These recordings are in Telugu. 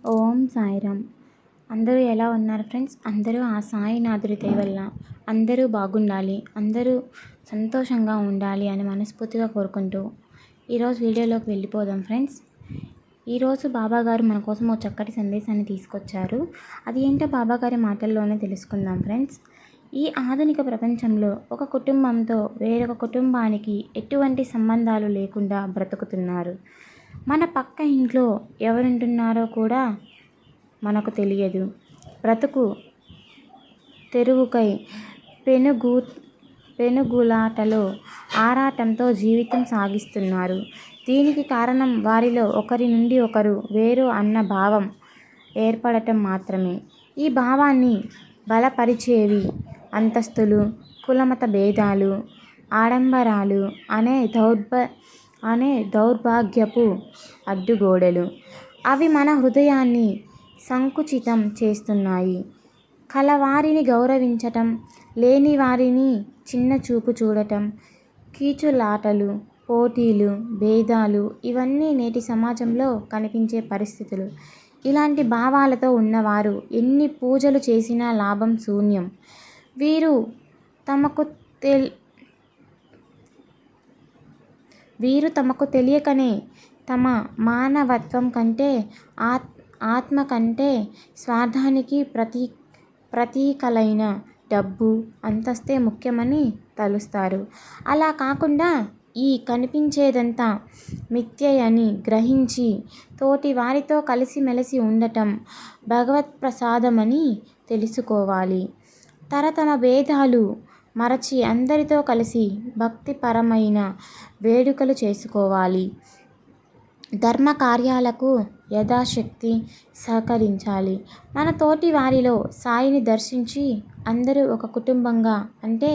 ఓం సాయిరామ్. అందరూ ఎలా ఉన్నారు ఫ్రెండ్స్? అందరూ ఆ సాయినాథుడి దయ వల్ల అందరూ బాగుండాలి, అందరూ సంతోషంగా ఉండాలి అని మనస్ఫూర్తిగా కోరుకుంటూ ఈరోజు వీడియోలోకి వెళ్ళిపోదాం ఫ్రెండ్స్. ఈరోజు బాబాగారు మన కోసం ఒక చక్కటి సందేశాన్ని తీసుకొచ్చారు. అది ఏంటో బాబాగారి మాటల్లోనే తెలుసుకుందాం ఫ్రెండ్స్. ఈ ఆధునిక ప్రపంచంలో ఒక కుటుంబంతో వేరొక కుటుంబానికి ఎటువంటి సంబంధాలు లేకుండా బ్రతుకుతున్నారు. మన పక్క ఇంట్లో ఎవరుంటున్నారో కూడా మనకు తెలియదు. బ్రతుకు తెరువుకై పెనుగులాటలో ఆరాటంతో జీవితం సాగిస్తున్నారు. దీనికి కారణం వారిలో ఒకరి నుండి ఒకరు వేరు అన్న భావం ఏర్పడటం మాత్రమే. ఈ భావాన్ని బలపరిచేవి అంతస్తులు, కులమత భేదాలు, ఆడంబరాలు అనే దౌర్భాగ్యపు అడ్డుగోడలు. అవి మన హృదయాన్ని సంకుచితం చేస్తున్నాయి. కలవారిని గౌరవించటం, లేని వారిని చిన్న చూపు చూడటం, కీచులాటలు, పోటీలు, భేదాలు ఇవన్నీ నేటి సమాజంలో కనిపించే పరిస్థితులు. ఇలాంటి భావాలతో ఉన్నవారు ఎన్ని పూజలు చేసినా లాభం శూన్యం. వీరు తమకు తెలియకనే తమ మానవత్వం కంటే ఆత్మ కంటే స్వార్థానికి ప్రతీకలైన డబ్బు, అంతస్తే ముఖ్యమని తలుస్తారు. అలా కాకుండా ఈ కనిపించేదంతా మిథ్యయని గ్రహించి తోటి వారితో కలిసిమెలిసి ఉండటం భగవత్ప్రసాదమని తెలుసుకోవాలి. తమ భేదాలు మరచి అందరితో కలిసి భక్తిపరమైన వేడుకలు చేసుకోవాలి. ధర్మ కార్యాలకు యథాశక్తి సహకరించాలి. మన తోటి వారిలో సాయిని దర్శించి అందరూ ఒక కుటుంబంగా, అంటే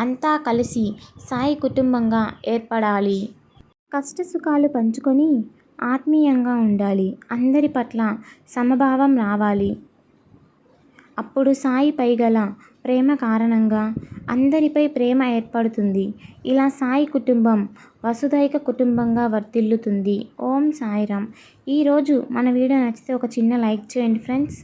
అంతా కలిసి సాయి కుటుంబంగా ఏర్పడాలి. కష్టసుఖాలు పంచుకొని ఆత్మీయంగా ఉండాలి. అందరి పట్ల సమభావం రావాలి. అప్పుడు సాయిపై గల ప్రేమ కారణంగా అందరిపై ప్రేమ ఏర్పడుతుంది. ఇలా సాయి కుటుంబం వసుధైక కుటుంబంగా వర్ధిల్లుతుంది. ఓం సాయిరామ్. ఈరోజు మన వీడియో నచ్చితే ఒక చిన్న లైక్ చేయండి ఫ్రెండ్స్.